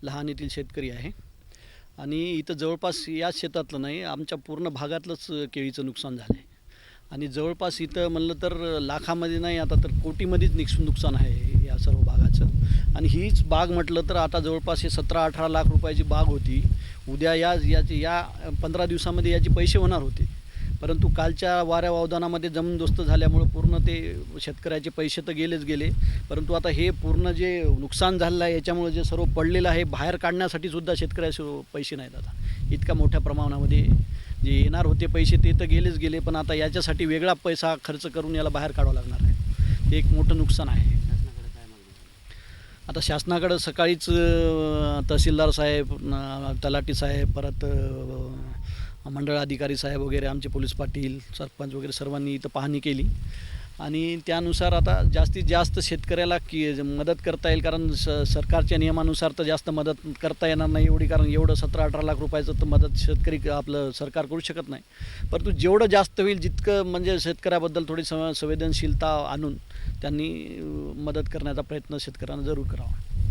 लहान येथील शेतकरी आहे आणि इथं जवळपास याच शेतातलं नाही, आमच्या पूर्ण भागातलंच केळीचं नुकसान झालं आहे. आणि जवळपास इथं म्हणलं तर लाखामध्ये नाही, आता तर कोटीमध्येच नुकसान आहे या सर्व बागाचं. आणि हीच बाग म्हटलं तर आता जवळपास हे 17-18 लाख रुपयाची बाग होती. उद्या या 15 दिवसामध्ये याचे पैसे होणार होते, परंतु कालच्या वाऱ्या वावदानामध्ये जमीनदोस्त झाल्यामुळं पूर्ण ते शेतकऱ्याचे पैसे तर गेलेच गेले. परंतु आता हे पूर्ण जे नुकसान झालेलं आहे याच्यामुळं जे सर्व पडलेलं आहे, बाहेर काढण्यासाठी सुद्धा शेतकऱ्याचे पैसे नाहीत. आता इतक्या मोठ्या प्रमाणामध्ये जे येणार होते पैसे ते तर गेलेच गेले, पण आता याच्यासाठी वेगळा पैसा खर्च करून याला बाहेर काढावं लागणार आहे. ते एक मोठं नुकसान आहे. आता शासनाकडं सकाळीच तहसीलदार साहेब, तलाठी साहेब, परत मंडळ अधिकारी साहेब वगैरे, आमचे पोलीस पाटील, सरपंच वगैरे सर्वांनी इथं पाहणी केली आणि त्यानुसार आता जास्तीत जास्त शेतकऱ्याला मदत करता येईल, कारण सरकारच्या नियमानुसार तर जास्त मदत करता येणार नाही एवढी, कारण एवढं 17-18 लाख रुपयाचं तर मदत शेतकरी आपलं सरकार करू शकत नाही. परंतु जेवढं जास्त होईल जितकं म्हणजे शेतकऱ्याबद्दल थोडी संवेदनशीलता आणून त्यांनी मदत करण्याचा प्रयत्न शेतकऱ्यांना जरूर करावा.